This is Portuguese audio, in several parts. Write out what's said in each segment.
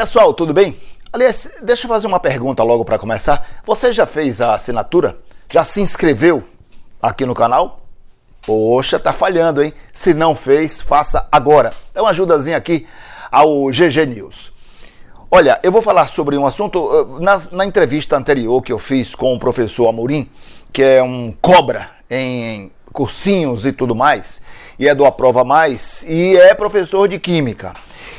Pessoal, tudo bem? Aliás, deixa eu fazer uma pergunta logo para começar. Você já fez a assinatura? Já se inscreveu aqui no canal? Poxa, tá falhando, hein? Se não fez, faça agora. Dá uma ajudazinha aqui ao GG News. Olha, eu vou falar sobre um assunto, na entrevista anterior que eu fiz com o professor Amorim, que é um cobra em cursinhos e tudo mais, e é do Aprova Mais, e é professor de Química.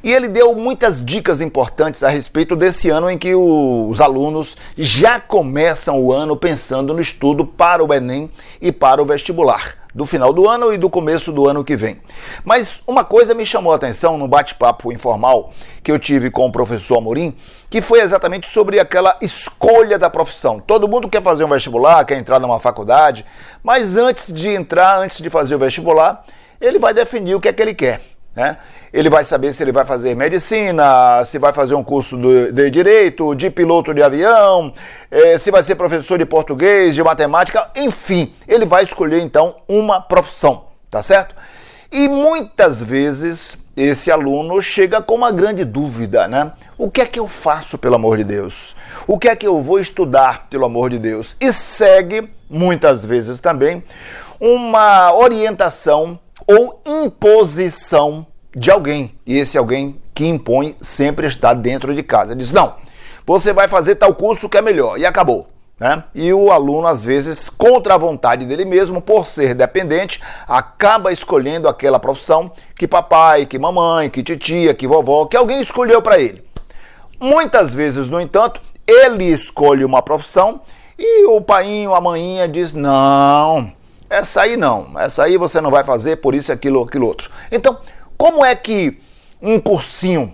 E ele deu muitas dicas importantes a respeito desse ano em que os alunos já começam o ano pensando no estudo para o Enem e para o vestibular, do final do ano e do começo do ano que vem. Mas uma coisa me chamou a atenção no bate-papo informal que eu tive com o professor Amorim, que foi exatamente sobre aquela escolha da profissão. Todo mundo quer fazer um vestibular, quer entrar numa faculdade, mas antes de entrar, antes de fazer o vestibular, ele vai definir o que é que ele quer, né? Ele vai saber se ele vai fazer medicina, se vai fazer um curso de direito, de piloto de avião, se vai ser professor de português, de matemática, enfim, ele vai escolher então uma profissão, tá certo? E muitas vezes esse aluno chega com uma grande dúvida, né? O que é que eu faço, pelo amor de Deus? O que é que eu vou estudar, pelo amor de Deus? E segue, muitas vezes também, uma orientação ou imposição de alguém, e esse alguém que impõe sempre está dentro de casa. Diz, não, você vai fazer tal curso que é melhor, e acabou, né? E o aluno, às vezes, contra a vontade dele mesmo, por ser dependente, acaba escolhendo aquela profissão que papai, que mamãe, que titia, que vovó, que alguém escolheu para ele. Muitas vezes, no entanto, ele escolhe uma profissão e o painho, a maninha diz, não, essa aí não, essa aí você não vai fazer, por isso, aquilo outro. Então, como é que um cursinho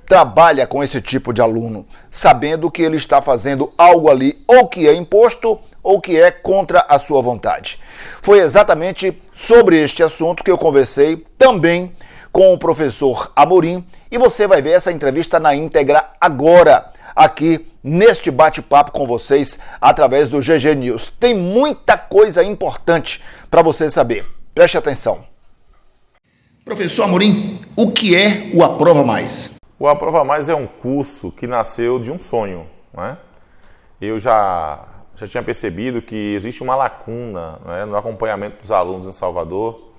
trabalha com esse tipo de aluno, sabendo que ele está fazendo algo ali ou que é imposto ou que é contra a sua vontade? Foi exatamente sobre este assunto que eu conversei também com o professor Amorim e você vai ver essa entrevista na íntegra agora, aqui neste bate-papo com vocês através do GG News. Tem muita coisa importante para você saber. Preste atenção. Professor Amorim, o que é o Aprova Mais? O Aprova Mais é um curso que nasceu de um sonho, né? Eu já tinha percebido que existe uma lacuna, né, no acompanhamento dos alunos em Salvador,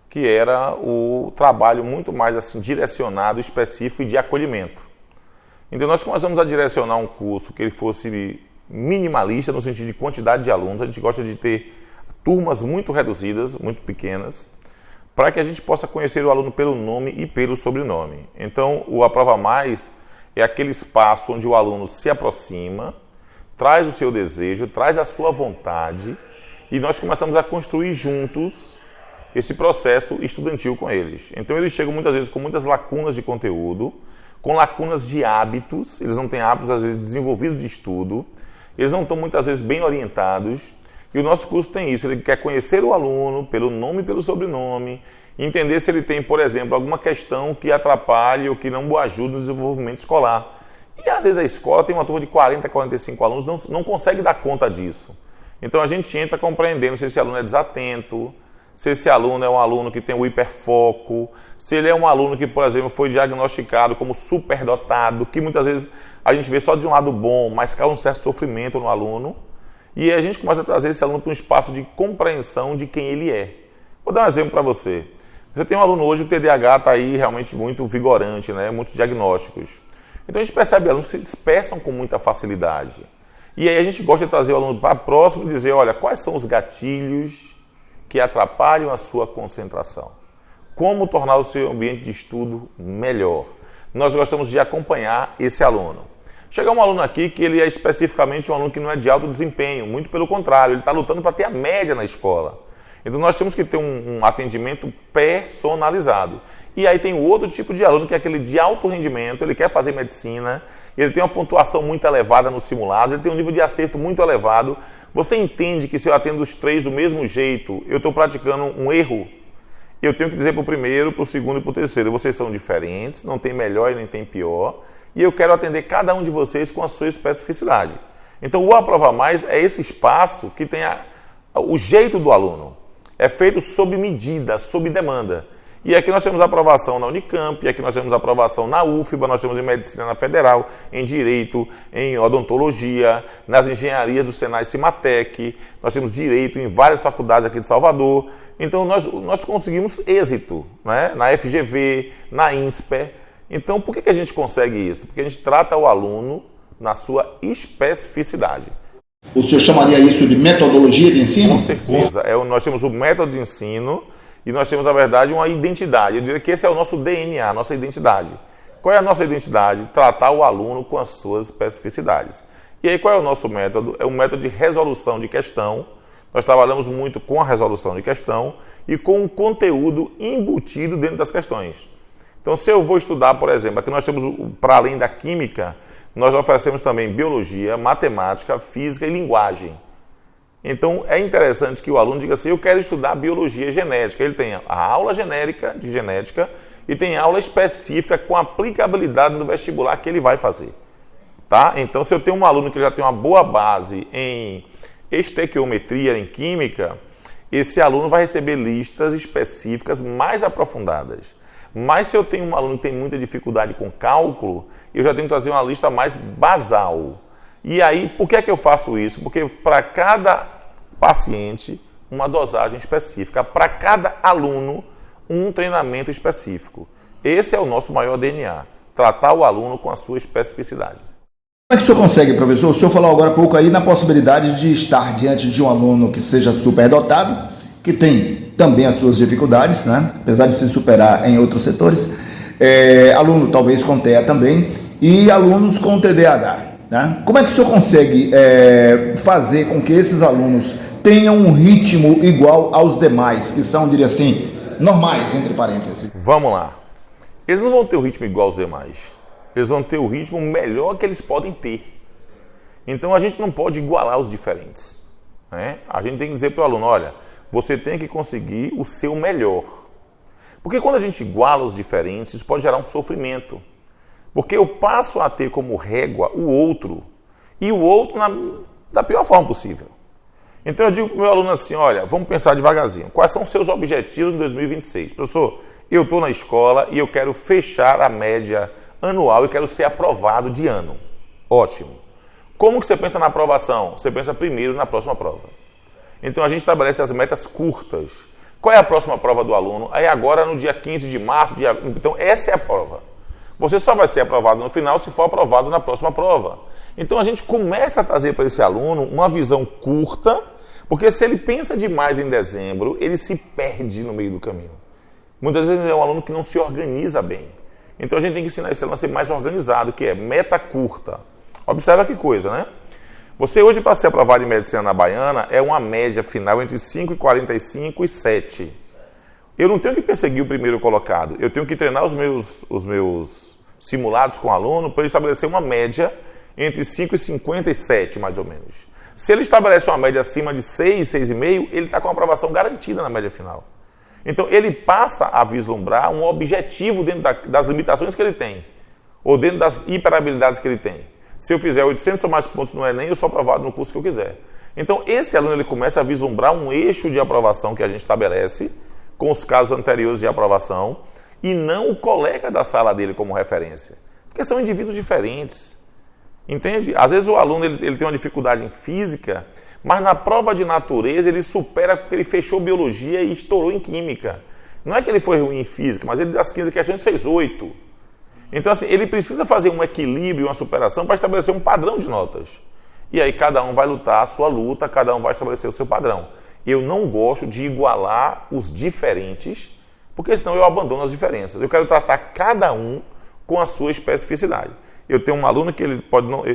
que era o trabalho muito mais assim, direcionado, específico e de acolhimento. Então nós começamos a direcionar um curso que ele fosse minimalista no sentido de quantidade de alunos. A gente gosta de ter turmas muito reduzidas, muito pequenas, para que a gente possa conhecer o aluno pelo nome e pelo sobrenome. Então, o Aprova Mais é aquele espaço onde o aluno se aproxima, traz o seu desejo, traz a sua vontade, e nós começamos a construir juntos esse processo estudantil com eles. Então, eles chegam muitas vezes com muitas lacunas de conteúdo, com lacunas de hábitos, eles não têm hábitos, às vezes, desenvolvidos de estudo, eles não estão, muitas vezes, bem orientados. E o nosso curso tem isso, ele quer conhecer o aluno pelo nome e pelo sobrenome, entender se ele tem, por exemplo, alguma questão que atrapalhe ou que não o ajude no desenvolvimento escolar. E às vezes a escola tem uma turma de 40, 45 alunos, não consegue dar conta disso. Então a gente entra compreendendo se esse aluno é desatento, se esse aluno é um aluno que tem o hiperfoco, se ele é um aluno que, por exemplo, foi diagnosticado como superdotado, que muitas vezes a gente vê só de um lado bom, mas causa um certo sofrimento no aluno. E a gente começa a trazer esse aluno para um espaço de compreensão de quem ele é. Vou dar um exemplo para você. Você tem um aluno hoje, o TDAH está aí realmente muito vigorante, né? Muitos diagnósticos. Então a gente percebe alunos que se dispersam com muita facilidade. E aí a gente gosta de trazer o aluno para próximo e dizer, olha, quais são os gatilhos que atrapalham a sua concentração? Como tornar o seu ambiente de estudo melhor? Nós gostamos de acompanhar esse aluno. Chega um aluno aqui que ele é especificamente um aluno que não é de alto desempenho, muito pelo contrário, ele está lutando para ter a média na escola. Então nós temos que ter um atendimento personalizado. E aí tem o outro tipo de aluno que é aquele de alto rendimento, ele quer fazer medicina, ele tem uma pontuação muito elevada nos simulados, ele tem um nível de acerto muito elevado. Você entende que se eu atendo os três do mesmo jeito, eu estou praticando um erro? Eu tenho que dizer para o primeiro, para o segundo e para o terceiro, vocês são diferentes, não tem melhor e nem tem pior, e eu quero atender cada um de vocês com a sua especificidade. Então o Aprova Mais é esse espaço que tem o jeito do aluno. É feito sob medida, sob demanda. E aqui nós temos aprovação na Unicamp, aqui nós temos aprovação na UFBA, nós temos em Medicina na Federal, em Direito, em Odontologia, nas engenharias do Senai Cimatec, nós temos Direito em várias faculdades aqui de Salvador. Então nós conseguimos êxito, né? Na FGV, na INSPER. Então por que a gente consegue isso? Porque a gente trata o aluno na sua especificidade. O senhor chamaria isso de metodologia de ensino? Com certeza. Nós temos o método de ensino e nós temos, na verdade, uma identidade. Eu diria que esse é o nosso DNA, a nossa identidade. Qual é a nossa identidade? Tratar o aluno com as suas especificidades. E aí, qual é o nosso método? É um método de resolução de questão. Nós trabalhamos muito com a resolução de questão e com o conteúdo embutido dentro das questões. Então, se eu vou estudar, por exemplo, aqui nós temos, para além da química, nós oferecemos também biologia, matemática, física e linguagem. Então, é interessante que o aluno diga assim, eu quero estudar biologia genética. Ele tem a aula genérica de genética e tem aula específica com aplicabilidade no vestibular que ele vai fazer. Tá? Então, se eu tenho um aluno que já tem uma boa base em estequiometria, em química, esse aluno vai receber listas específicas mais aprofundadas. Mas se eu tenho um aluno que tem muita dificuldade com cálculo, eu já tenho que trazer uma lista mais basal. E aí, por que é que eu faço isso? Porque para cada paciente, uma dosagem específica. Para cada aluno, um treinamento específico. Esse é o nosso maior DNA. Tratar o aluno com a sua especificidade. Como é que o senhor consegue, professor? O senhor falou agora há pouco aí na possibilidade de estar diante de um aluno que seja superdotado, que tem também as suas dificuldades, né? Apesar de se superar em outros setores. Aluno talvez com TEA também e alunos com TDAH. Né? Como é que o senhor consegue fazer com que esses alunos tenham um ritmo igual aos demais, que são, diria assim, normais, entre parênteses? Vamos lá. Eles não vão ter o ritmo igual aos demais. Eles vão ter o ritmo melhor que eles podem ter. Então a gente não pode igualar os diferentes. Né? A gente tem que dizer para o aluno, olha, você tem que conseguir o seu melhor. Porque quando a gente iguala os diferentes, isso pode gerar um sofrimento. Porque eu passo a ter como régua o outro, e o outro da pior forma possível. Então eu digo para o meu aluno assim, olha, vamos pensar devagarzinho. Quais são os seus objetivos em 2026? Professor, eu estou na escola e eu quero fechar a média anual e quero ser aprovado de ano. Ótimo. Como que você pensa na aprovação? Você pensa primeiro na próxima prova. Então a gente estabelece as metas curtas. Qual é a próxima prova do aluno? Aí agora no dia 15 de março, então essa é a prova. Você só vai ser aprovado no final se for aprovado na próxima prova. Então a gente começa a trazer para esse aluno uma visão curta, porque se ele pensa demais em dezembro, ele se perde no meio do caminho. Muitas vezes é um aluno que não se organiza bem. Então a gente tem que ensinar esse aluno a ser mais organizado, que é meta curta. Observa que coisa, né? Você hoje, para ser aprovado em medicina na Baiana, é uma média final entre 5,45 e 7. Eu não tenho que perseguir o primeiro colocado, eu tenho que treinar os meus simulados com o aluno para ele estabelecer uma média entre 5,50 e 7, mais ou menos. Se ele estabelece uma média acima de 6, 6,5, ele está com a aprovação garantida na média final. Então, ele passa a vislumbrar um objetivo dentro das limitações que ele tem, ou dentro das hiperabilidades que ele tem. Se eu fizer 800 ou mais pontos no Enem, eu sou aprovado no curso que eu quiser. Então, esse aluno ele começa a vislumbrar um eixo de aprovação que a gente estabelece, com os casos anteriores de aprovação, e não o colega da sala dele como referência. Porque são indivíduos diferentes. Entende? Às vezes o aluno ele tem uma dificuldade em física, mas na prova de natureza ele supera porque ele fechou biologia e estourou em química. Não é que ele foi ruim em física, mas ele das 15 questões fez 8. Então assim, ele precisa fazer um equilíbrio, uma superação para estabelecer um padrão de notas. E aí cada um vai lutar a sua luta, cada um vai estabelecer o seu padrão. Eu não gosto de igualar os diferentes, porque senão eu abandono as diferenças. Eu quero tratar cada um com a sua especificidade. Eu tenho um aluno que ele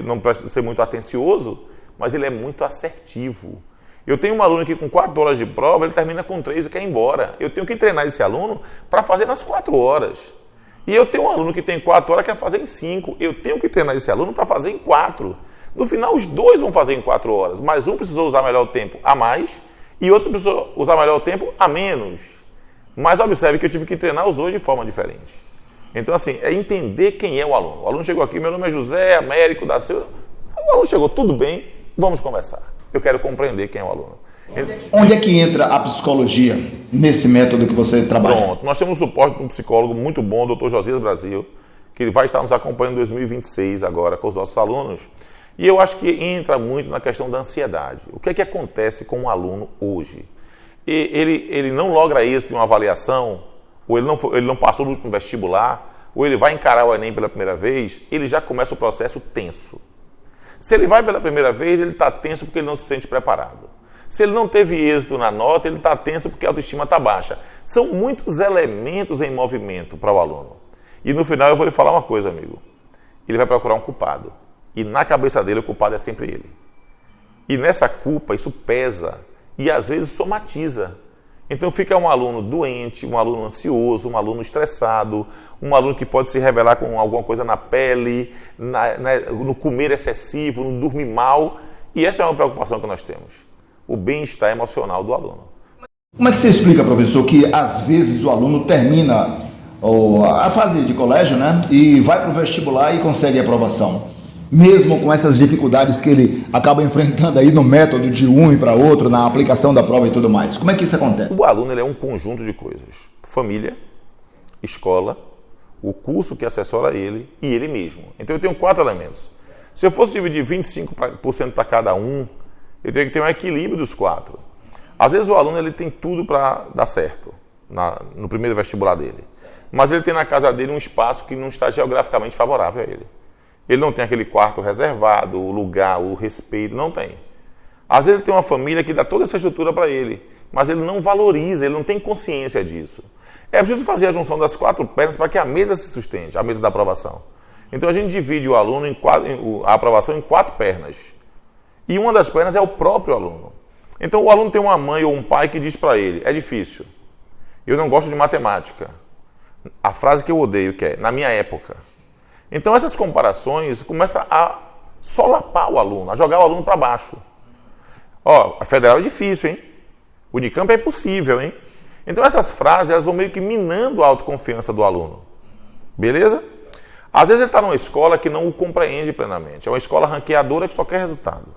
não ser muito atencioso, mas ele é muito assertivo. Eu tenho um aluno que com 4 horas de prova, ele termina com 3 e quer ir embora. Eu tenho que treinar esse aluno para fazer nas 4 horas. E eu tenho um aluno que tem 4 horas que quer fazer em 5. Eu tenho que treinar esse aluno para fazer em 4. No final, os dois vão fazer em 4 horas, mas um precisou usar melhor o tempo a mais e outro precisou usar melhor o tempo a menos. Mas observe que eu tive que treinar os dois de forma diferente. Então, assim, é entender quem é o aluno. O aluno chegou aqui, meu nome é José Américo da Silva. O aluno chegou, tudo bem, vamos conversar. Eu quero compreender quem é o aluno. Onde é que entra a psicologia nesse método que você trabalha? Pronto, nós temos o suporte de um psicólogo muito bom, o Dr. Josias Brasil, que vai estar nos acompanhando em 2026 agora com os nossos alunos. E eu acho que entra muito na questão da ansiedade. O que é que acontece com um aluno hoje? Ele não logra êxito em uma avaliação, ou ele não passou no último vestibular, ou ele vai encarar o Enem pela primeira vez, ele já começa o processo tenso. Se ele vai pela primeira vez, ele está tenso porque ele não se sente preparado. Se ele não teve êxito na nota, ele está tenso porque a autoestima está baixa. São muitos elementos em movimento para o aluno. E no final eu vou lhe falar uma coisa, amigo. Ele vai procurar um culpado. E na cabeça dele o culpado é sempre ele. E nessa culpa isso pesa e às vezes somatiza. Então fica um aluno doente, um aluno ansioso, um aluno estressado, um aluno que pode se revelar com alguma coisa na pele, no comer excessivo, no dormir mal. E essa é uma preocupação que nós temos. O bem-estar emocional do aluno. Como é que você explica, professor, que às vezes o aluno termina a fase de colégio, né, e vai para o vestibular e consegue a aprovação? Mesmo com essas dificuldades que ele acaba enfrentando aí no método de um e para outro, na aplicação da prova e tudo mais. Como é que isso acontece? O aluno ele é um conjunto de coisas. Família, escola, o curso que assessora ele e ele mesmo. Então eu tenho 4 elementos. Se eu fosse dividir 25% para cada um, eu teria que ter um equilíbrio dos 4. Às vezes o aluno ele tem tudo para dar certo no primeiro vestibular dele. Mas ele tem na casa dele um espaço que não está geograficamente favorável a ele. Ele não tem aquele quarto reservado, o lugar, o respeito, não tem. Às vezes ele tem uma família que dá toda essa estrutura para ele, mas ele não valoriza, ele não tem consciência disso. É preciso fazer a junção das 4 pernas para que a mesa se sustente, a mesa da aprovação. Então a gente divide o aluno a aprovação em 4 pernas. E uma das pernas é o próprio aluno. Então o aluno tem uma mãe ou um pai que diz para ele, é difícil, eu não gosto de matemática. A frase que eu odeio, que é, na minha época. Então essas comparações começam a solapar o aluno, a jogar o aluno para baixo. Ó, a federal é difícil, hein? O Unicamp é impossível, hein? Então essas frases, elas vão meio que minando a autoconfiança do aluno. Beleza? Às vezes ele está numa escola que não o compreende plenamente. É uma escola ranqueadora que só quer resultado.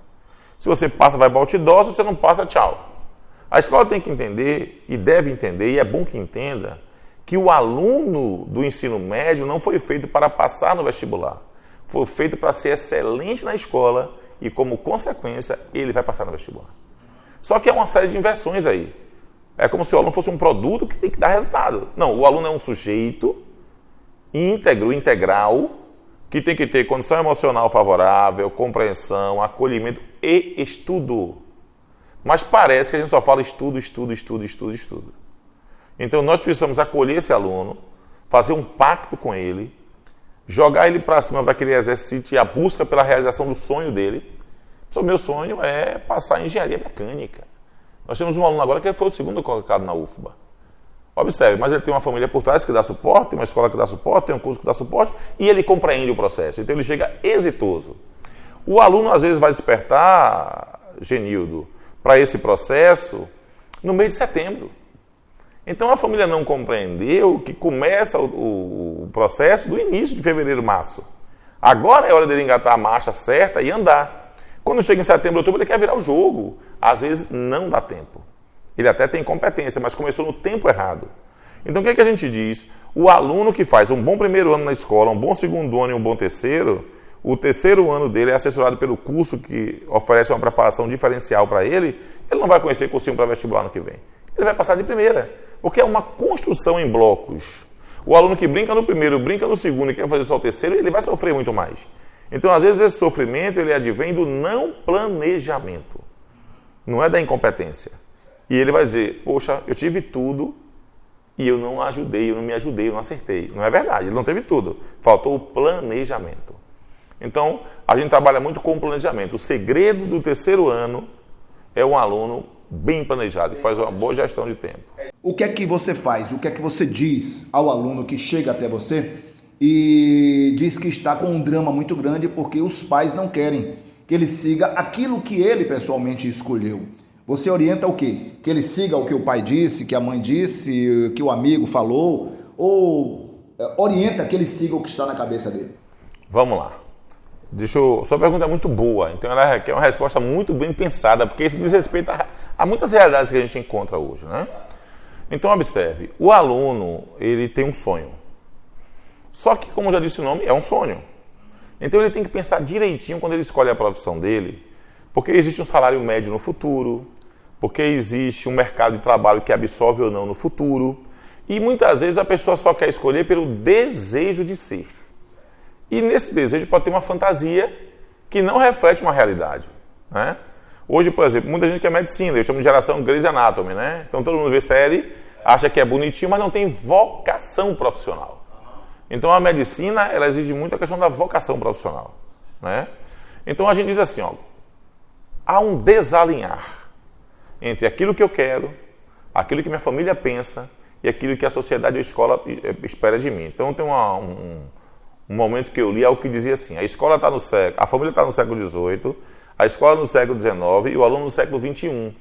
Se você passa, vai para outdoor, se você não passa, tchau. A escola tem que entender, e deve entender, e é bom que entenda, que o aluno do ensino médio não foi feito para passar no vestibular. Foi feito para ser excelente na escola e, como consequência, ele vai passar no vestibular. Só que é uma série de inversões aí. É como se o aluno fosse um produto que tem que dar resultado. Não, o aluno é um sujeito íntegro, integral, que tem que ter condição emocional favorável, compreensão, acolhimento e estudo. Mas parece que a gente só fala estudo, estudo, estudo, estudo, estudo. Então nós precisamos acolher esse aluno, fazer um pacto com ele, jogar ele para cima para que ele exercite a busca pela realização do sonho dele. O meu sonho é passar em engenharia mecânica. Nós temos um aluno agora que foi o segundo colocado na UFBA. Observe, mas ele tem uma família por trás que dá suporte, tem uma escola que dá suporte, tem um curso que dá suporte e ele compreende o processo. Então ele chega exitoso. O aluno às vezes vai despertar, Genildo, para esse processo no mês de setembro. Então a família não compreendeu que começa o processo do início de fevereiro, março. Agora é hora dele engatar a marcha certa e andar. Quando chega em setembro, outubro, ele quer virar o jogo. Às vezes não dá tempo. Ele até tem competência, mas começou no tempo errado. Então o que é que a gente diz? O aluno que faz um bom primeiro ano na escola, um bom segundo ano e um bom terceiro, o terceiro ano dele é assessorado pelo curso que oferece uma preparação diferencial para ele, ele não vai conhecer cursinho para vestibular no que vem. Ele vai passar de primeira, porque é uma construção em blocos. O aluno que brinca no primeiro, brinca no segundo e quer fazer só o terceiro, ele vai sofrer muito mais. Então, às vezes, esse sofrimento ele advém do não planejamento. Não é da incompetência. E ele vai dizer, poxa, eu tive tudo e eu não ajudei, eu não me ajudei, eu não acertei. Não é verdade, ele não teve tudo. Faltou o planejamento. Então, a gente trabalha muito com o planejamento. O segredo do terceiro ano é um aluno bem planejado, que faz uma boa gestão de tempo. O que é que você faz? O que é que você diz ao aluno que chega até você e diz que está com um drama muito grande porque os pais não querem que ele siga aquilo que ele pessoalmente escolheu? Você orienta o quê? Que ele siga o que o pai disse, que a mãe disse, que o amigo falou, ou orienta que ele siga o que está na cabeça dele? Vamos lá. Sua pergunta é muito boa, então ela requer uma resposta muito bem pensada, porque isso diz respeito a muitas realidades que a gente encontra hoje, né? Então observe, o aluno, ele tem um sonho. Só que, como já disse o nome, é um sonho. Então ele tem que pensar direitinho quando ele escolhe a profissão dele, porque existe um salário médio no futuro, porque existe um mercado de trabalho que absorve ou não no futuro, e muitas vezes a pessoa só quer escolher pelo desejo de ser. E nesse desejo pode ter uma fantasia que não reflete uma realidade, né? Hoje, por exemplo, muita gente quer medicina, eu chamo de geração Grey's Anatomy, né? Então todo mundo vê série, acha que é bonitinho, mas não tem vocação profissional. Então a medicina, ela exige muito a questão da vocação profissional, né? Então a gente diz assim, ó, há um desalinhar entre aquilo que eu quero, aquilo que minha família pensa e aquilo que a sociedade e a escola espera de mim. Então tem um momento que eu li algo que dizia assim, a família está no século XVIII, a escola no século XIX e o aluno no século XXI.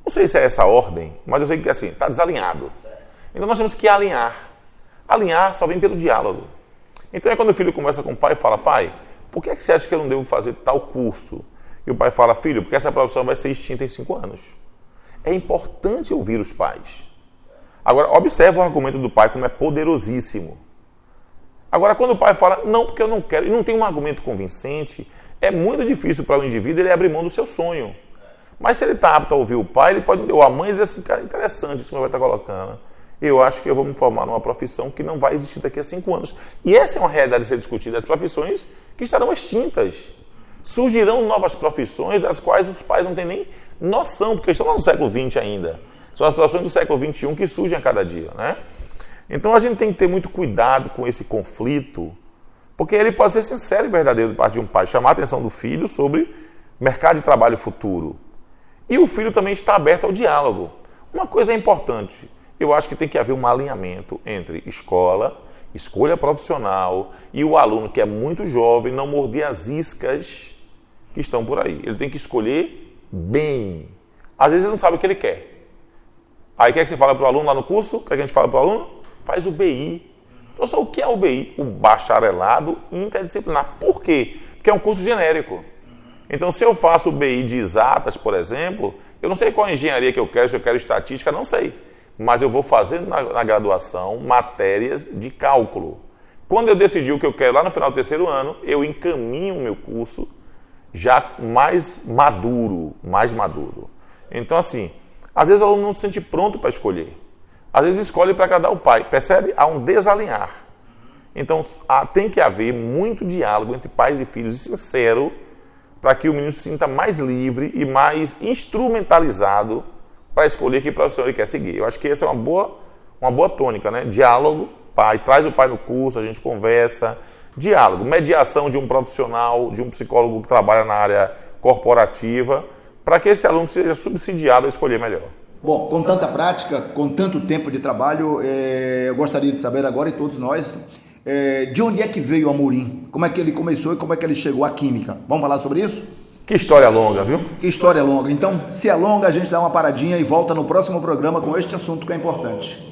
Não sei se é essa ordem, mas eu sei que assim, está desalinhado. Então nós temos que alinhar. Alinhar só vem pelo diálogo. Então é quando o filho conversa com o pai e fala, pai, por que você acha que eu não devo fazer tal curso? E o pai fala, filho, porque essa profissão vai ser extinta em 5 anos. É importante ouvir os pais. Agora, observa o argumento do pai como é poderosíssimo. Agora, quando o pai fala, não, porque eu não quero, e não tem um argumento convincente, é muito difícil para o indivíduo ele abrir mão do seu sonho. Mas se ele está apto a ouvir o pai, ele pode, ou a mãe, dizer assim, cara, interessante isso que ele vai estar colocando. Eu acho que eu vou me formar numa profissão que não vai existir daqui a 5 anos. E essa é uma realidade a ser discutida, as profissões que estarão extintas. Surgirão novas profissões das quais os pais não têm nem noção, porque estão lá no século XX ainda. São as profissões do século XXI que surgem a cada dia, né? Então a gente tem que ter muito cuidado com esse conflito, porque ele pode ser sincero e verdadeiro de parte de um pai, chamar a atenção do filho sobre mercado de trabalho futuro. E o filho também está aberto ao diálogo. Uma coisa é importante, eu acho que tem que haver um alinhamento entre escola, escolha profissional e o aluno que é muito jovem não morder as iscas que estão por aí. Ele tem que escolher bem. Às vezes ele não sabe o que ele quer. Aí o que é que você fala para o aluno lá no curso? O que é que a gente fala para o aluno? Faz o BI. Então, só o que é o BI? O bacharelado interdisciplinar. Por quê? Porque é um curso genérico. Então, se eu faço o BI de exatas, por exemplo, eu não sei qual engenharia que eu quero, se eu quero estatística, não sei. Mas eu vou fazer na graduação matérias de cálculo. Quando eu decidir o que eu quero lá no final do 3º ano, eu encaminho o meu curso já mais maduro. Então, assim, às vezes o aluno não se sente pronto para escolher. Às vezes escolhe para agradar o pai. Percebe? Há um desalinhar. Então, tem que haver muito diálogo entre pais e filhos, e sincero, para que o menino se sinta mais livre e mais instrumentalizado para escolher que profissão ele quer seguir. Eu acho que essa é uma boa tônica, né? Diálogo, pai, traz o pai no curso, a gente conversa. Diálogo, mediação de um profissional, de um psicólogo que trabalha na área corporativa, para que esse aluno seja subsidiado a escolher melhor. Bom, com tanta prática, com tanto tempo de trabalho, eu gostaria de saber agora, e todos nós, de onde é que veio o Amorim? Como é que ele começou e como é que ele chegou à química? Vamos falar sobre isso? Que história longa, viu? Que história longa. Então, se é longa, a gente dá uma paradinha e volta no próximo programa com este assunto que é importante.